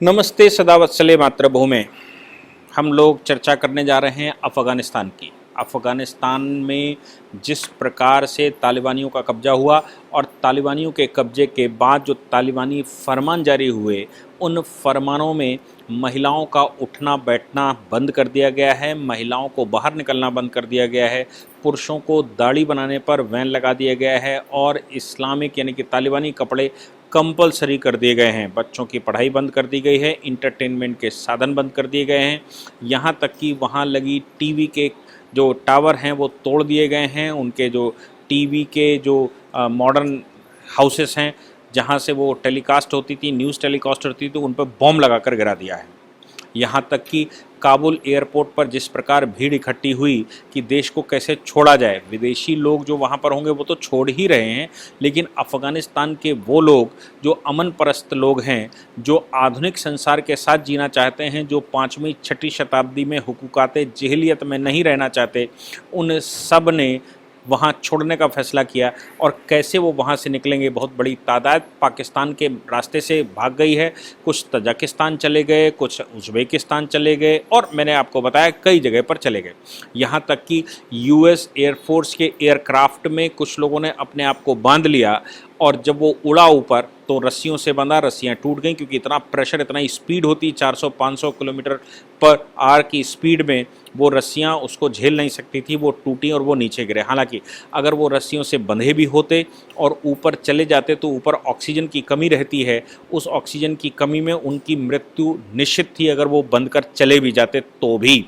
नमस्ते सदावत्सले मातृभूमि। हम लोग चर्चा करने जा रहे हैं अफ़गानिस्तान की। अफ़गानिस्तान में जिस प्रकार से तालिबानियों का कब्जा हुआ और तालिबानियों के कब्जे के बाद जो तालिबानी फरमान जारी हुए, उन फरमानों में महिलाओं का उठना बैठना बंद कर दिया गया है, महिलाओं को बाहर निकलना बंद कर दिया गया है, पुरुषों को दाढ़ी बनाने पर बैन लगा दिया गया है और इस्लामिक यानी कि तालिबानी कपड़े कंपलसरी कर दिए गए हैं। बच्चों की पढ़ाई बंद कर दी गई है, इंटरटेनमेंट के साधन बंद कर दिए गए हैं, यहाँ तक कि वहाँ लगी टीवी के जो टावर हैं वो तोड़ दिए गए हैं। उनके जो टीवी के जो मॉडर्न हाउसेस हैं जहाँ से वो टेलीकास्ट होती थी, न्यूज़ टेलीकास्ट होती थी, उन पर बॉम्ब लगाकर गिरा दिया है। यहाँ तक कि काबुल एयरपोर्ट पर जिस प्रकार भीड़ इकट्ठी हुई कि देश को कैसे छोड़ा जाए, विदेशी लोग जो वहाँ पर होंगे वो तो छोड़ ही रहे हैं, लेकिन अफ़गानिस्तान के वो लोग जो अमन परस्त लोग हैं, जो आधुनिक संसार के साथ जीना चाहते हैं, जो 5वीं 6वीं शताब्दी में हुकूकाते जहलियत में नहीं रहना चाहते, उन सब ने वहाँ छोड़ने का फ़ैसला किया। और कैसे वो वहाँ से निकलेंगे, बहुत बड़ी तादाद पाकिस्तान के रास्ते से भाग गई है, कुछ तजाकिस्तान चले गए, कुछ उज़्बेकिस्तान चले गए और मैंने आपको बताया कई जगह पर चले गए। यहाँ तक कि यूएस एयरफोर्स के एयरक्राफ्ट में कुछ लोगों ने अपने आप को बांध लिया और जब वो उड़ा ऊपर तो रस्सियों से बंधा, रस्सियाँ टूट गईं क्योंकि इतना प्रेशर, इतना स्पीड होती, 400-500 किलोमीटर पर आवर की स्पीड में वो रस्सियाँ उसको झेल नहीं सकती थी, वो टूटी और वो नीचे गिरे। हालांकि अगर वो रस्सियों से बंधे भी होते और ऊपर चले जाते तो ऊपर ऑक्सीजन की कमी रहती है, उस ऑक्सीजन की कमी में उनकी मृत्यु निश्चित थी अगर वो बंध कर चले भी जाते तो भी।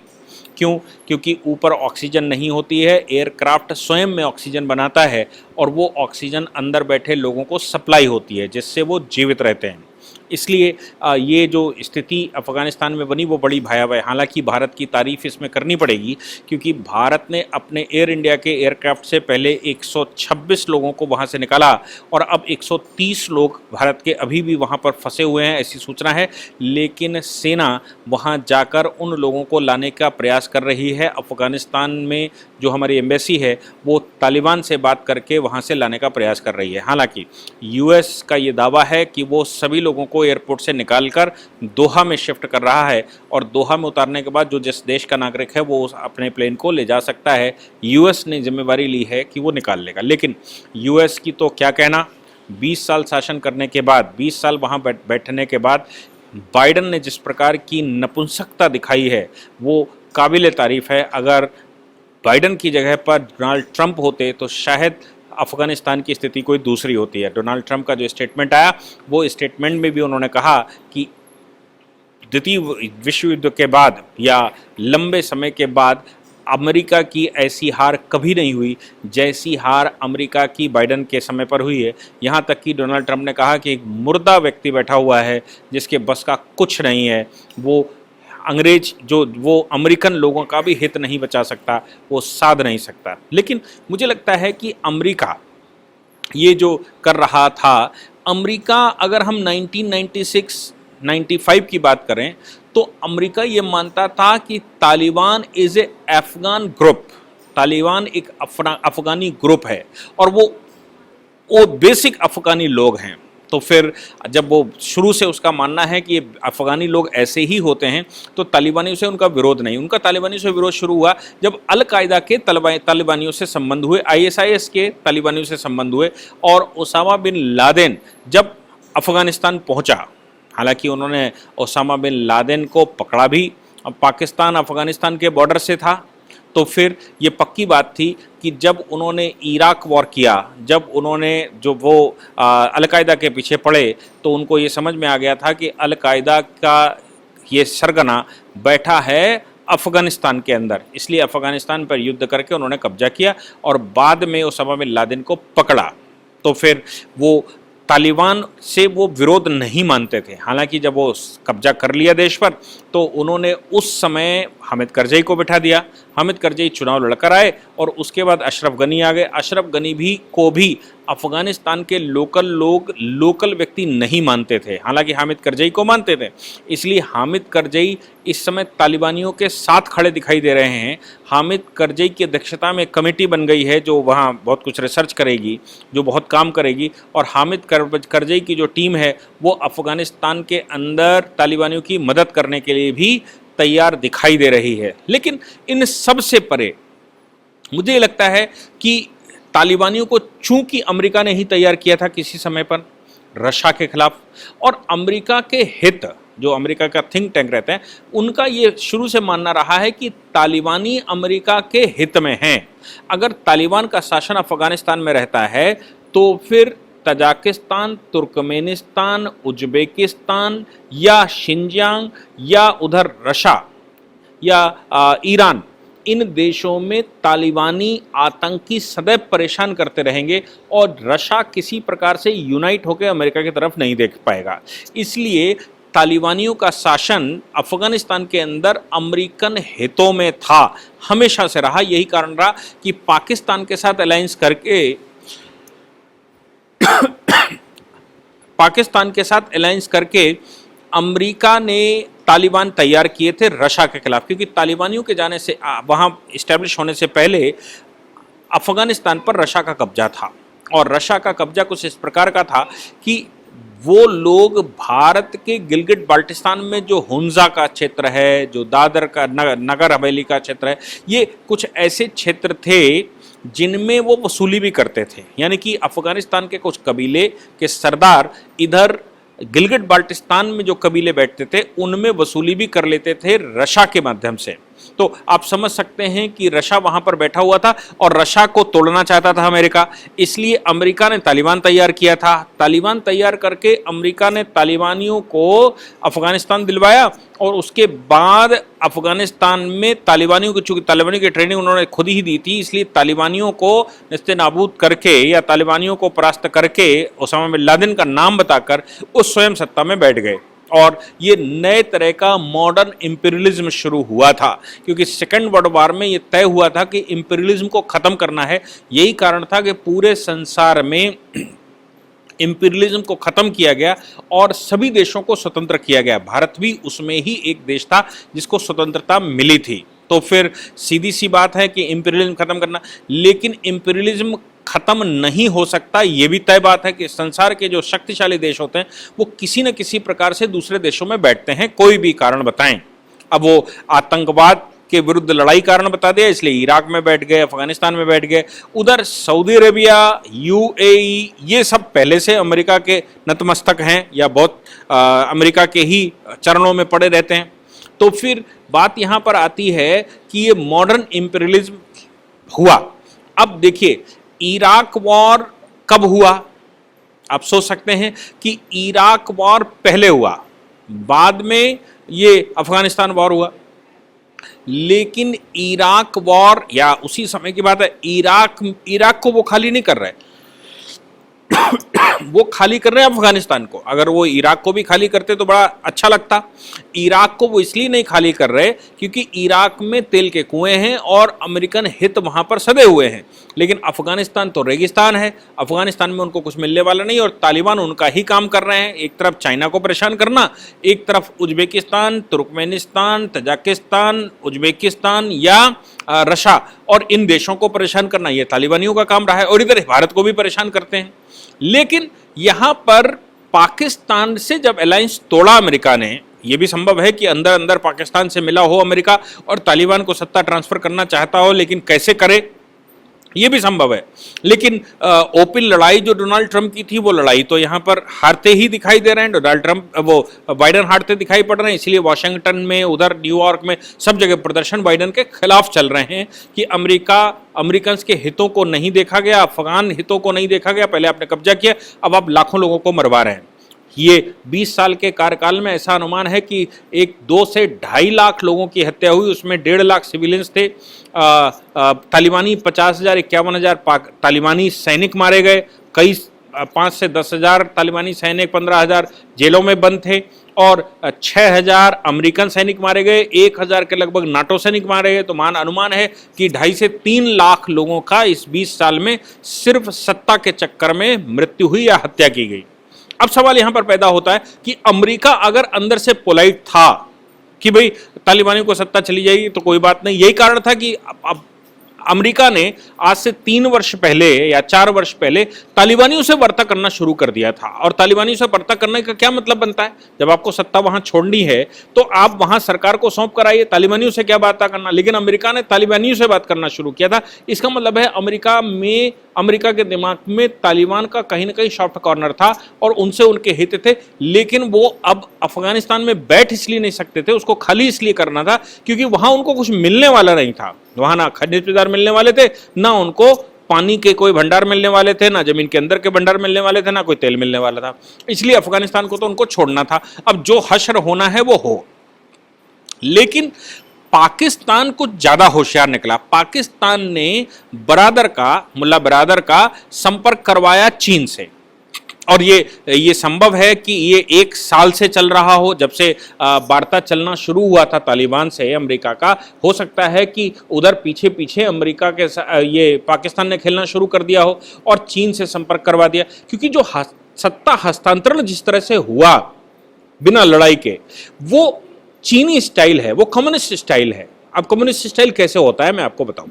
क्यों? क्योंकि ऊपर ऑक्सीजन नहीं होती है, एयरक्राफ्ट स्वयं में ऑक्सीजन बनाता है और वो ऑक्सीजन अंदर बैठे लोगों को सप्लाई होती है जिससे वो जीवित रहते हैं। इसलिए ये जो स्थिति अफ़गानिस्तान में बनी वो बड़ी भयावह है। हालांकि भारत की तारीफ़ इसमें करनी पड़ेगी क्योंकि भारत ने अपने एयर इंडिया के एयरक्राफ्ट से पहले 126 लोगों को वहां से निकाला और अब 130 लोग भारत के अभी भी वहां पर फंसे हुए हैं, ऐसी सूचना है। लेकिन सेना वहां जाकर उन लोगों को लाने का प्रयास कर रही है। अफ़गानिस्तान में जो हमारी एम्बेसी है वो तालिबान से बात करके वहाँ से लाने का प्रयास कर रही है। हालांकि यूएस का ये दावा है कि वो सभी लोगों को एयरपोर्ट से निकालकर दोहा में शिफ्ट कर रहा है और दोहा में उतारने के बाद जो जिस देश का नागरिक है वो अपने प्लेन को ले जा सकता है। यूएस ने जिम्मेवारी ली है कि वो निकाल लेगा। लेकिन यूएस की तो क्या कहना, 20 साल शासन करने के बाद, 20 साल वहाँ बैठने के बाद बाइडन ने जिस प्रकार की नपुंसकता दिखाई है वो काबिल तारीफ़ है। अगर बाइडन की जगह पर डोनाल्ड ट्रंप होते तो शायद अफ़गानिस्तान की स्थिति कोई दूसरी होती है। डोनाल्ड ट्रंप का जो स्टेटमेंट आया वो स्टेटमेंट में भी उन्होंने कहा कि द्वितीय विश्व युद्ध के बाद या लंबे समय के बाद अमेरिका की ऐसी हार कभी नहीं हुई जैसी हार अमेरिका की बाइडन के समय पर हुई है। यहाँ तक कि डोनाल्ड ट्रंप ने कहा कि एक मुर्दा व्यक्ति बैठा हुआ है जिसके बस का कुछ नहीं है, वो अंग्रेज जो वो अमेरिकन लोगों का भी हित नहीं बचा सकता, वो साध नहीं सकता। लेकिन मुझे लगता है कि अमेरिका ये जो कर रहा था, अमेरिका अगर हम 1996-95 की बात करें तो अमेरिका ये मानता था कि Taliban is a Afghan group, Taliban एक अफ़गानी ग्रुप है और वो बेसिक अफ़गानी लोग हैं। तो फिर जब वो शुरू से उसका मानना है कि ये अफ़गानी लोग ऐसे ही होते हैं तो तालिबानियों से उनका विरोध नहीं। उनका तालिबानियों से विरोध शुरू हुआ जब अल-कायदा के तालिबानियों से संबंध हुए, आईएसआईएस के तालिबानियों से संबंध हुए और ओसामा बिन लादेन जब अफ़गानिस्तान पहुंचा। हालांकि उन्होंने ओसामा बिन लादेन को पकड़ा भी, पाकिस्तान अफ़गानिस्तान के बॉर्डर से था। तो फिर ये पक्की बात थी कि जब उन्होंने इराक वॉर किया, जब उन्होंने जो वो अल-कायदा के पीछे पड़े तो उनको ये समझ में आ गया था कि अल-कायदा का ये सरगना बैठा है अफ़गानिस्तान के अंदर, इसलिए अफ़गानिस्तान पर युद्ध करके उन्होंने कब्जा किया और बाद में ओसामा बिन लादेन को पकड़ा। तो फिर वो तालिबान से वो विरोध नहीं मानते थे। हालांकि जब वो कब्जा कर लिया देश पर तो उन्होंने उस समय हामिद करज़ई को बिठा दिया। हामिद करज़ई चुनाव लड़कर आए और उसके बाद अशरफ गनी आ गए। अशरफ गनी को भी अफगानिस्तान के लोकल लोग लोकल व्यक्ति नहीं मानते थे, हालांकि हामिद करजई को मानते थे। इसलिए हामिद करजई इस समय तालिबानियों के साथ खड़े दिखाई दे रहे हैं। हामिद करजई की अध्यक्षता में कमेटी बन गई है जो वहाँ बहुत कुछ रिसर्च करेगी, जो बहुत काम करेगी, और हामिद करजई की जो टीम है वो अफगानिस्तान के अंदर तालिबानियों की मदद करने के लिए भी तैयार दिखाई दे रही है। लेकिन इन सब से परे मुझे लगता है कि तालिबानियों को चूंकि अमेरिका ने ही तैयार किया था किसी समय पर रशिया के खिलाफ, और अमेरिका के हित, जो अमेरिका का थिंक टैंक रहता है, उनका ये शुरू से मानना रहा है कि तालिबानी अमेरिका के हित में हैं। अगर तालिबान का शासन अफगानिस्तान में रहता है तो फिर तजाकिस्तान, तुर्कमेनिस्तान, उज्बेकिस्तान या शिनजियांग या उधर रशिया या ईरान, इन देशों में तालिबानी आतंकी सदैव परेशान करते रहेंगे और रशिया किसी प्रकार से यूनाइट होकर अमेरिका की तरफ नहीं देख पाएगा। इसलिए तालिबानियों का शासन अफगानिस्तान के अंदर अमेरिकन हितों में था, हमेशा से रहा। यही कारण रहा कि पाकिस्तान के साथ अलायंस करके अमेरिका ने तालिबान तैयार किए थे रशिया के खिलाफ, क्योंकि तालिबानियों के जाने से वहाँ इस्टेब्लिश होने से पहले अफगानिस्तान पर रशिया का कब्जा था, और रशिया का कब्जा कुछ इस प्रकार का था कि वो लोग भारत के गिलगिट बाल्टिस्तान में जो हुंजा का क्षेत्र है, जो दादर का नगर हवेली का क्षेत्र है, ये कुछ ऐसे क्षेत्र थे जिनमें वो वसूली भी करते थे। यानी कि अफगानिस्तान के कुछ कबीले के सरदार इधर गिलगिट बाल्टिस्तान में जो कबीले बैठते थे उनमें वसूली भी कर लेते थे रशिया के माध्यम से। तो आप समझ सकते हैं कि रशिया वहां पर बैठा हुआ था और रशिया को तोड़ना चाहता था अमेरिका, इसलिए अमेरिका ने तालिबान तैयार किया था। तालिबान तैयार करके अमेरिका ने तालिबानियों को अफगानिस्तान दिलवाया, और उसके बाद अफगानिस्तान में तालिबानियों की, चूंकि तालिबानियों की ट्रेनिंग उन्होंने खुद ही दी थी, इसलिए तालिबानियों को नेस्तनाबूद करके या तालिबानियों को परास्त करके ओसामा बिन लादेन का नाम बताकर उस स्वयं सत्ता में बैठ गए। और ये नए तरह का मॉडर्न इंपीरियलिज्म शुरू हुआ था, क्योंकि सेकेंड वर्ल्ड वॉर में ये तय हुआ था कि इंपीरियलिज्म को ख़त्म करना है। यही कारण था कि पूरे संसार में इंपीरियलिज्म को ख़त्म किया गया और सभी देशों को स्वतंत्र किया गया। भारत भी उसमें ही एक देश था जिसको स्वतंत्रता मिली थी। तो फिर सीधी सी बात है कि इंपीरियलिज्म ख़त्म करना, लेकिन इंपीरियलिज्म ख़त्म नहीं हो सकता। ये भी तय बात है कि संसार के जो शक्तिशाली देश होते हैं वो किसी न किसी प्रकार से दूसरे देशों में बैठते हैं, कोई भी कारण बताएं। अब वो आतंकवाद के विरुद्ध लड़ाई कारण बता दिया, इसलिए इराक में बैठ गए, अफगानिस्तान में बैठ गए। उधर सऊदी अरेबिया, यूएई, ये सब पहले से अमेरिका के नतमस्तक हैं या बहुत अमेरिका के ही चरणों में पड़े रहते हैं। तो फिर बात यहाँ पर आती है कि ये मॉडर्न इंपीरियलिज्म हुआ। अब देखिए, इराक वॉर कब हुआ? आप सोच सकते हैं कि इराक वॉर पहले हुआ, बाद में ये अफगानिस्तान वॉर हुआ। लेकिन इराक वॉर या उसी समय की बात है, इराक को वो खाली नहीं कर रहे, वो खाली कर रहे हैं अफगानिस्तान को। अगर वो इराक को भी खाली करते तो बड़ा अच्छा लगता। इराक को वो इसलिए नहीं खाली कर रहे क्योंकि इराक में तेल के कुएं हैं और अमेरिकन हित वहां पर सधे हुए हैं। लेकिन अफगानिस्तान तो रेगिस्तान है, अफगानिस्तान में उनको कुछ मिलने वाला नहीं, और तालिबान उनका ही काम कर रहे हैं। एक तरफ चाइना को परेशान करना, एक तरफ उज्बेकिस्तान, तुर्कमेनिस्तान, तजाकिस्तान, उज्बेकिस्तान या रशिया और इन देशों को परेशान करना, ये तालिबानियों का काम रहा है। और इधर भारत को भी परेशान करते हैं। लेकिन यहां पर पाकिस्तान से जब अलायंस तोड़ा अमेरिका ने, यह भी संभव है कि अंदर अंदर पाकिस्तान से मिला हो अमेरिका और तालिबान को सत्ता ट्रांसफर करना चाहता हो, लेकिन कैसे करे ये भी संभव है। लेकिन ओपन लड़ाई जो डोनाल्ड ट्रंप की थी, वो लड़ाई तो यहाँ पर हारते ही दिखाई दे रहे हैं। डोनाल्ड ट्रंप, वो बाइडन हारते दिखाई पड़ रहे हैं। इसलिए वाशिंगटन में, उधर न्यूयॉर्क में, सब जगह प्रदर्शन बाइडन के खिलाफ चल रहे हैं कि अमेरिकन के हितों को नहीं देखा गया, अफगान हितों को नहीं देखा गया। पहले आपने कब्जा किया, अब आप लाखों लोगों को मरवा रहे हैं। ये 20 साल के कार्यकाल में ऐसा अनुमान है कि 2 से 2.5 लाख लोगों की हत्या हुई, उसमें 1.5 लाख सिविलियंस थे। तालिबानी 50,000 51,000 तालिबानी सैनिक मारे गए, कई 5 से 10 हज़ार तालिबानी सैनिक, 15,000 जेलों में बंद थे और 6,000 अमेरिकन सैनिक मारे गए, 1,000 के लगभग नाटो सैनिक मारे गए। तो अनुमान है कि 2.5 से 3 लाख लोगों का इस 20 साल में सिर्फ सत्ता के चक्कर में मृत्यु हुई या हत्या की गई। अब सवाल यहां पर पैदा होता है कि अमेरिका अगर अंदर से पोलाइट था कि भाई तालिबानियों को सत्ता चली जाएगी तो कोई बात नहीं, यही कारण था कि अब अमेरिका ने आज से 3 वर्ष पहले या 4 वर्ष पहले तालिबानियों से वार्ता करना शुरू कर दिया था। और तालिबानियों से वार्ता करने का क्या मतलब बनता है? जब आपको सत्ता वहां छोड़नी है तो आप वहां सरकार को सौंप कर आइए, तालिबानियों से क्या बात करना। लेकिन अमेरिका ने तालिबानियों से बात करना शुरू किया था। इसका मतलब है अमेरिका के दिमाग में तालिबान का कहीं ना कहीं सॉफ्ट कॉर्नर था और उनसे उनके हित थे। लेकिन वो अब अफगानिस्तान में बैठ इसलिए नहीं सकते थे, उसको खाली इसलिए करना था क्योंकि वहां उनको कुछ मिलने वाला नहीं था। वहां ना खनिज पदार्थ मिलने वाले थे, ना उनको पानी के कोई भंडार मिलने वाले थे, ना जमीन के अंदर के भंडार मिलने वाले थे, ना कोई तेल मिलने वाला था। इसलिए अफगानिस्तान को तो उनको छोड़ना था। अब जो हश्र होना है वो हो। लेकिन पाकिस्तान कुछ ज्यादा होशियार निकला। पाकिस्तान ने मुल्ला बरादर का संपर्क करवाया चीन से। और ये संभव है कि ये 1 साल से चल रहा हो, जब से वार्ता चलना शुरू हुआ था तालिबान से अमेरिका का। हो सकता है कि उधर पीछे पीछे अमेरिका के ये पाकिस्तान ने खेलना शुरू कर दिया हो और चीन से संपर्क करवा दिया। क्योंकि जो सत्ता हस्तांतरण जिस तरह से हुआ बिना लड़ाई के, वो चीनी स्टाइल है, वो कम्युनिस्ट स्टाइल है। अब कम्युनिस्ट स्टाइल कैसे होता है मैं आपको बताऊं।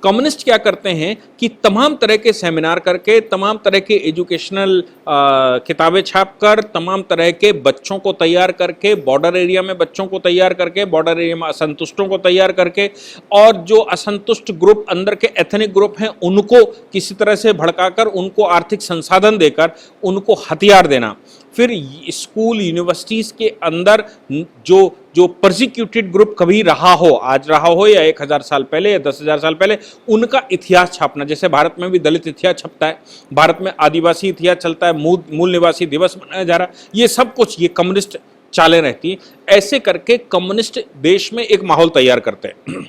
कम्युनिस्ट क्या करते हैं कि तमाम तरह के सेमिनार करके, तमाम तरह के एजुकेशनल किताबें छापकर, तमाम तरह के बच्चों को तैयार करके, बॉर्डर एरिया में बच्चों को तैयार करके, बॉर्डर एरिया में असंतुष्टों को तैयार करके, और जो असंतुष्ट ग्रुप अंदर के एथनिक ग्रुप हैं उनको किसी तरह से भड़काकर, उनको आर्थिक संसाधन देकर उनको हथियार देना। फिर स्कूल यूनिवर्सिटीज़ के अंदर जो परसिक्यूटेड ग्रुप कभी रहा हो, आज रहा हो या 1,000 साल पहले या 10,000 साल पहले, उनका इतिहास छापना। जैसे भारत में भी दलित इतिहास छपता है, भारत में आदिवासी इतिहास चलता है, मूल निवासी दिवस मनाया जा रहा है। ये सब कुछ ये कम्युनिस्ट चालें रहती हैं। ऐसे करके कम्युनिस्ट देश में एक माहौल तैयार करते हैं।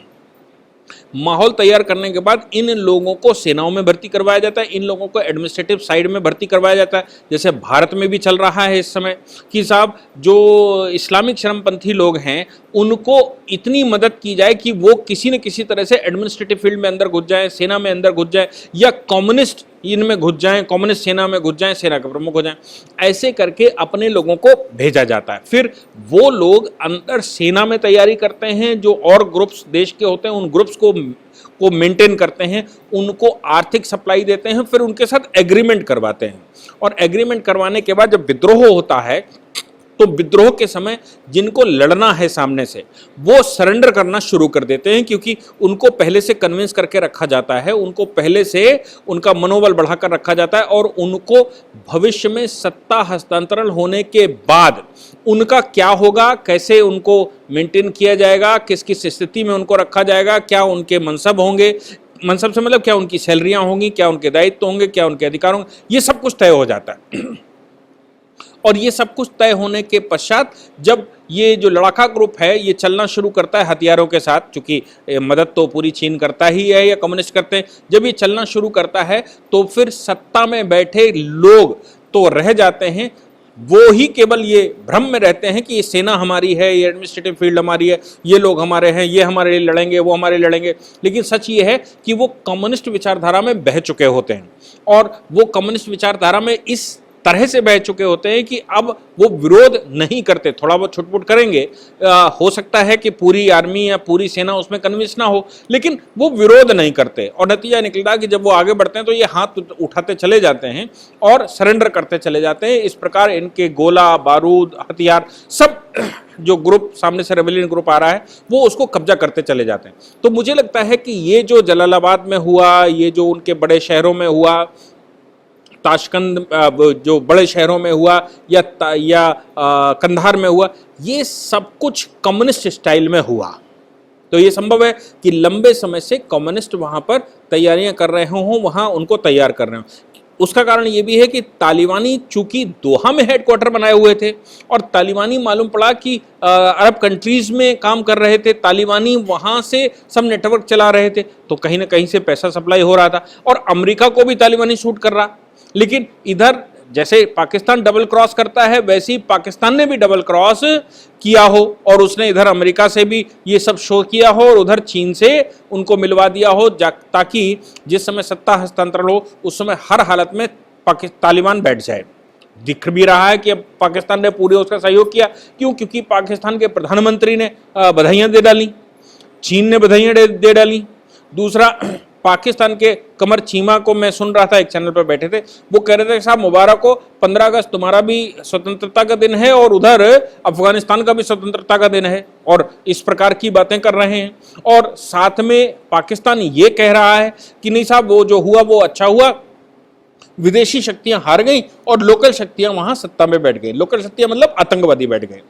माहौल तैयार करने के बाद इन लोगों को सेनाओं में भर्ती करवाया जाता है, इन लोगों को एडमिनिस्ट्रेटिव साइड में भर्ती करवाया जाता है। जैसे भारत में भी चल रहा है इस समय कि साहब जो इस्लामिक चरमपंथी लोग हैं उनको इतनी मदद की जाए कि वो किसी न किसी तरह से एडमिनिस्ट्रेटिव फील्ड में अंदर घुस जाए, सेना में अंदर घुस जाए, या कम्युनिस्ट इनमें घुस जाएं, कम्युनिस्ट सेना में घुस जाएं, सेना के प्रमुख हो जाएं। ऐसे करके अपने लोगों को भेजा जाता है। फिर वो लोग अंदर सेना में तैयारी करते हैं, जो और ग्रुप्स देश के होते हैं उन ग्रुप्स को मेंटेन करते हैं, उनको आर्थिक सप्लाई देते हैं, फिर उनके साथ एग्रीमेंट करवाते हैं। और एग्रीमेंट करवाने के बाद जब विद्रोह होता है तो विद्रोह के समय जिनको लड़ना है सामने से वो सरेंडर करना शुरू कर देते हैं, क्योंकि उनको पहले से कन्विंस करके रखा जाता है, उनको पहले से उनका मनोबल बढ़ाकर रखा जाता है, और उनको भविष्य में सत्ता हस्तांतरण होने के बाद उनका क्या होगा, कैसे उनको मेंटेन किया जाएगा, किस किस स्थिति में उनको रखा जाएगा, क्या उनके मनसब होंगे, मनसब से मतलब क्या उनकी सैलरियां होंगी, क्या उनके दायित्व होंगे, क्या उनके अधिकार होंगे, ये सब कुछ तय हो जाता है। और ये सब कुछ तय होने के पश्चात जब ये जो लड़ाका ग्रुप है ये चलना शुरू करता है हथियारों के साथ, चूंकि मदद तो पूरी चीन करता ही है या कम्युनिस्ट करते हैं, जब ये चलना शुरू करता है तो फिर सत्ता में बैठे लोग तो रह जाते हैं, वो ही केवल ये भ्रम में रहते हैं कि ये सेना हमारी है, ये एडमिनिस्ट्रेटिव फील्ड हमारी है, ये लोग हमारे हैं, ये हमारे लिए लड़ेंगे, वो हमारे लिए लड़ेंगे। लेकिन सच ये है कि वो कम्युनिस्ट विचारधारा में बह चुके होते हैं, और वो कम्युनिस्ट विचारधारा में इस तरह से बह चुके होते हैं कि अब वो विरोध नहीं करते, थोड़ा बहुत छुटपुट करेंगे, हो सकता है कि पूरी आर्मी या पूरी सेना उसमें कन्विंस ना हो, लेकिन वो विरोध नहीं करते। और नतीजा निकलता है कि जब वो आगे बढ़ते हैं तो ये हाथ उठाते चले जाते हैं और सरेंडर करते चले जाते हैं। इस प्रकार इनके गोला बारूद हथियार सब जो ग्रुप सामने से रेबेलियन ग्रुप आ रहा है वो उसको कब्जा करते चले जाते हैं। तो मुझे लगता है कि ये जो जलालाबाद में हुआ, ये जो उनके बड़े शहरों में हुआ, ताशकंद जो बड़े शहरों में हुआ, या कंधार में हुआ, ये सब कुछ कम्युनिस्ट स्टाइल में हुआ। तो ये संभव है कि लंबे समय से कम्युनिस्ट वहां पर तैयारियां कर रहे हों, वहां उनको तैयार कर रहे हों। उसका कारण ये भी है कि तालिबानी चूंकि दोहा में हेडक्वार्टर बनाए हुए थे, और तालिबानी मालूम पड़ा कि अरब कंट्रीज में काम कर रहे थे, तालिबानी वहां से सब नेटवर्क चला रहे थे, तो कहीं ना कहीं से पैसा सप्लाई हो रहा था, और अमेरिका को भी तालिबानी शूट कर रहा। लेकिन इधर जैसे पाकिस्तान डबल क्रॉस करता है वैसे ही पाकिस्तान ने भी डबल क्रॉस किया हो और उसने इधर अमेरिका से भी ये सब शो किया हो और उधर चीन से उनको मिलवा दिया हो, ताकि जिस समय सत्ता हस्तांतरण हो उस समय हर हालत में तालिबान बैठ जाए। दिख भी रहा है कि अब पाकिस्तान ने पूरे उसका सहयोग किया। क्यों? क्योंकि पाकिस्तान के प्रधानमंत्री ने बधाइयां दे डाली, चीन ने बधाइयां दे डाली। दूसरा, पाकिस्तान के कमर चीमा को मैं सुन रहा था, एक चैनल पर बैठे थे, वो कह रहे थे साहब मुबारक हो, 15 अगस्त तुम्हारा भी स्वतंत्रता का दिन है और उधर अफगानिस्तान का भी स्वतंत्रता का दिन है, और इस प्रकार की बातें कर रहे हैं। और साथ में पाकिस्तान ये कह रहा है कि नहीं साहब वो जो हुआ वो अच्छा हुआ, विदेशी शक्तियां हार गई और लोकल शक्तियां वहां सत्ता में बैठ गई। लोकल शक्तियां मतलब आतंकवादी बैठ गए।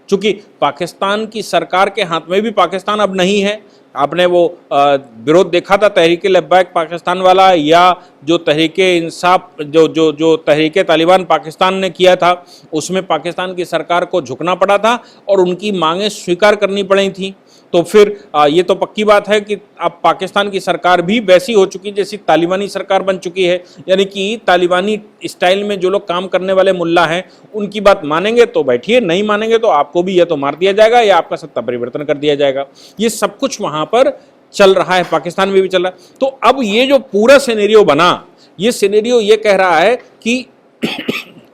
चूंकि पाकिस्तान की सरकार के हाथ में भी पाकिस्तान अब नहीं है। आपने वो विरोध देखा था तहरीक लब्बैक पाकिस्तान वाला, या जो तहरीके इंसाफ जो जो जो तहरीके तालिबान पाकिस्तान ने किया था, उसमें पाकिस्तान की सरकार को झुकना पड़ा था और उनकी मांगें स्वीकार करनी पड़ी थी। तो फिर ये तो पक्की बात है कि अब पाकिस्तान की सरकार भी वैसी हो चुकी जैसी तालिबानी सरकार बन चुकी है। यानी कि तालिबानी स्टाइल में जो लोग काम करने वाले मुल्ला हैं उनकी बात मानेंगे तो बैठिए, नहीं मानेंगे तो आपको भी या तो मार दिया जाएगा या आपका सत्ता परिवर्तन कर दिया जाएगा। ये सब कुछ वहाँ पर चल रहा है, पाकिस्तान में भी चल रहा है। तो अब ये जो पूरा सिनेरियो बना, ये सिनेरियो ये कह रहा है कि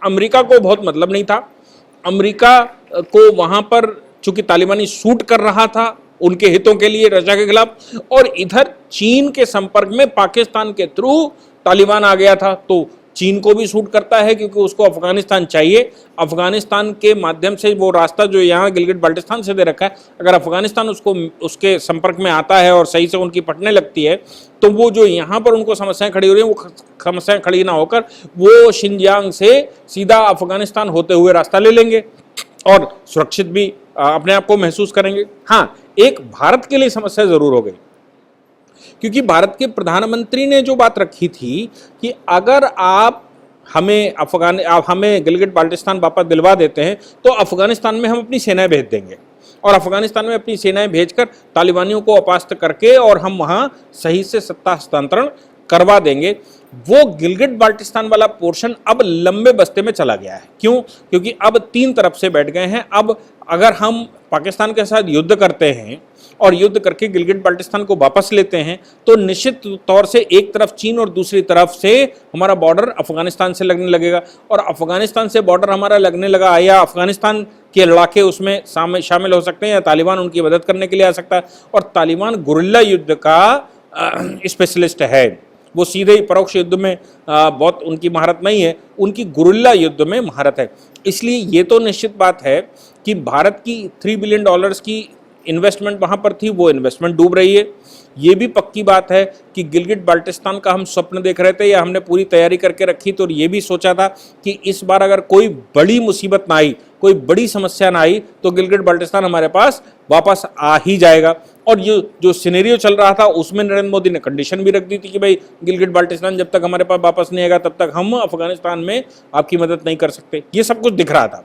अमेरिका को बहुत मतलब नहीं था। अमेरिका को वहाँ पर चूंकि तालिबानी शूट कर रहा था उनके हितों के लिए रशिया के खिलाफ, और इधर चीन के संपर्क में पाकिस्तान के थ्रू तालिबान आ गया था, तो चीन को भी सूट करता है क्योंकि उसको अफगानिस्तान चाहिए। अफगानिस्तान के माध्यम से वो रास्ता जो यहाँ गिलगिट बाल्टिस्तान से दे रखा है, अगर अफगानिस्तान उसको उसके संपर्क में आता है और सही से उनकी पटने लगती है तो वो जो यहाँ पर उनको समस्याएं खड़ी हो रही हैं वो समस्याएं खड़ी ना होकर वो शिनजियांग से सीधा अफगानिस्तान होते हुए रास्ता ले लेंगे और सुरक्षित भी अपने आप को महसूस करेंगे। हाँ, एक भारत के लिए समस्या जरूर हो गई, क्योंकि भारत के प्रधानमंत्री ने जो बात रखी थी कि अगर आप हमें गिलगिट बाल्टिस्तान वापस दिलवा देते हैं तो अफगानिस्तान में हम अपनी सेनाएं भेज देंगे, और अफगानिस्तान में अपनी सेनाएं भेजकर तालिबानियों को अपरास्त करके और हम वहां सही से सत्ता हस्तांतरण करवा देंगे। वो गिलगिट बाल्टिस्तान वाला पोर्शन अब लंबे बस्ते में चला गया है। क्यों? क्योंकि अब 3 तरफ से बैठ गए हैं। अब अगर हम पाकिस्तान के साथ युद्ध करते हैं और युद्ध करके गिलगिट बाल्टिस्तान को वापस लेते हैं तो निश्चित तौर से एक तरफ चीन और दूसरी तरफ से हमारा बॉर्डर अफगानिस्तान से लगने लगेगा, और अफगानिस्तान से बॉर्डर हमारा लगने लगा या अफगानिस्तान के लड़ाके उसमें शामिल हो सकते हैं या तालिबान उनकी मदद करने के लिए आ सकता है। और तालिबान गुरिल्ला युद्ध का स्पेशलिस्ट है, वो सीधे ही परोक्ष युद्ध में बहुत उनकी महारत नहीं है, उनकी गुरिल्ला युद्ध में महारत है। इसलिए ये तो निश्चित बात है कि भारत की $3 बिलियन की इन्वेस्टमेंट वहाँ पर थी, वो इन्वेस्टमेंट डूब रही है। ये भी पक्की बात है कि गिलगिट बाल्टिस्तान का हम स्वप्न देख रहे थे या हमने पूरी तैयारी करके रखी तो ये भी सोचा था कि इस बार अगर कोई बड़ी मुसीबत ना आई, कोई बड़ी समस्या ना आई तो गिलगिट बाल्टिस्तान हमारे पास वापस आ ही जाएगा। और ये जो सिनेरियो चल रहा था उसमें नरेंद्र मोदी ने कंडीशन भी रख दी थी कि भाई गिलगिट बाल्टिस्तान जब तक हमारे पास वापस नहीं आएगा तब तक हम अफगानिस्तान में आपकी मदद नहीं कर सकते। ये सब कुछ दिख रहा था,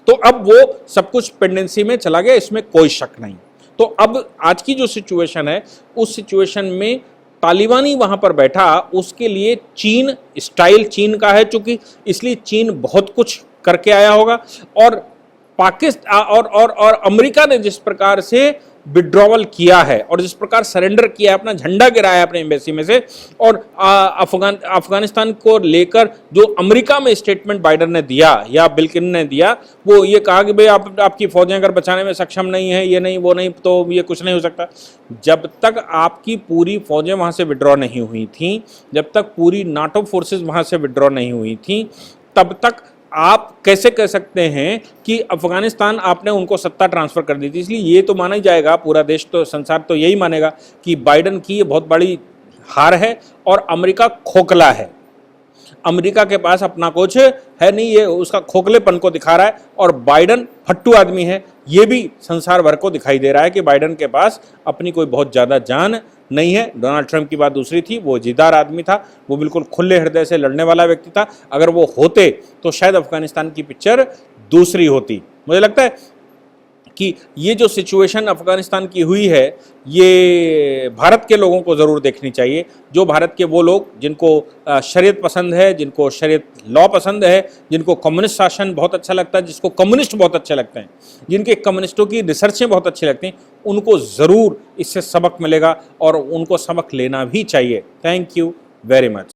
तो अब वो सब कुछ पेंडेंसी में चला गया, इसमें कोई शक नहीं। तो अब आज की जो सिचुएशन है उस सिचुएशन में तालिबानी वहां पर बैठा, उसके लिए चीन स्टाइल चीन का है चूंकि, इसलिए चीन बहुत कुछ करके आया होगा। और पाकिस्तान और अमेरिका ने जिस प्रकार से विड्रॉवल किया है और जिस प्रकार सरेंडर किया है, अपना झंडा गिराया अपने एम्बेसी में से, और अफगानिस्तान को लेकर जो अमेरिका में स्टेटमेंट बाइडेन ने दिया या बिल्किन ने दिया, वो ये कहा कि भाई आपकी फौजें अगर बचाने में सक्षम नहीं है, ये नहीं वो नहीं, तो ये कुछ नहीं हो सकता। जब तक आपकी पूरी फौजें वहां से विड्रॉ नहीं हुई थी, जब तक पूरी नाटो फोर्सेज वहां से विड्रॉ नहीं हुई थी, तब तक आप कैसे कह सकते हैं कि अफगानिस्तान आपने उनको सत्ता ट्रांसफर कर दी थी। इसलिए ये तो माना ही जाएगा, पूरा देश तो संसार तो यही मानेगा कि बाइडेन की ये बहुत बड़ी हार है और अमेरिका खोखला है। अमेरिका के पास अपना कुछ है नहीं, ये उसका खोखलेपन को दिखा रहा है, और बाइडेन फट्टू आदमी है। ये भी संसार भर को दिखाई दे रहा है कि बाइडेन के पास अपनी कोई बहुत ज़्यादा जान नहीं है। डोनाल्ड ट्रंप की बात दूसरी थी, वो जिद्दार आदमी था, वो बिल्कुल खुले हृदय से लड़ने वाला व्यक्ति था। अगर वो होते तो शायद अफगानिस्तान की पिक्चर दूसरी होती। मुझे लगता है कि ये जो सिचुएशन अफ़गानिस्तान की हुई है ये भारत के लोगों को ज़रूर देखनी चाहिए। जो भारत के वो लोग जिनको शरीयत पसंद है, जिनको शरीयत लॉ पसंद है, जिनको कम्युनिस्ट शासन बहुत अच्छा लगता है, जिसको कम्युनिस्ट बहुत अच्छे लगते हैं, जिनके कम्युनिस्टों की रिसर्चें बहुत अच्छी लगती हैं, उनको ज़रूर इससे सबक मिलेगा और उनको सबक लेना भी चाहिए। Thank you very much.